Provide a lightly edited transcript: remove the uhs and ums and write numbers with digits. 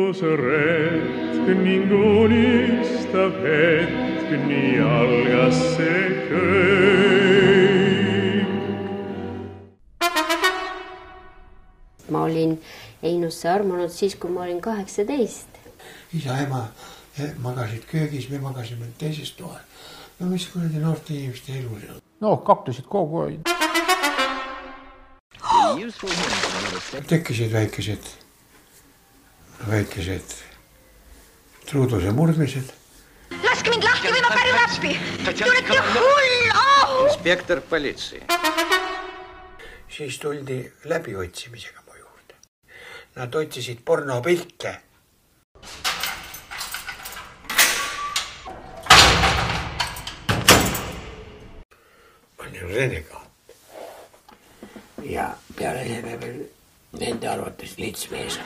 kus retk ning unistav hetk, nii algas see kõik. Ma olin Einusse armunud siis, kui ma olin 18. Isa, ema magasid köögis, me magasime teises toal. No mis kuradi noorte inimeste elu see on? No, kaktusid kogu aeg. Tekkisid väikesed truuduse murdmised. Laske mind lahti või ma pärin appi! Te olete hull! Inspektor politsei. Siis tuldi läbiotsimisega mu juurde. Nad otsisid pornopilte. Ma olin renegaat. Ja peale selle veel nende arvates litsmees.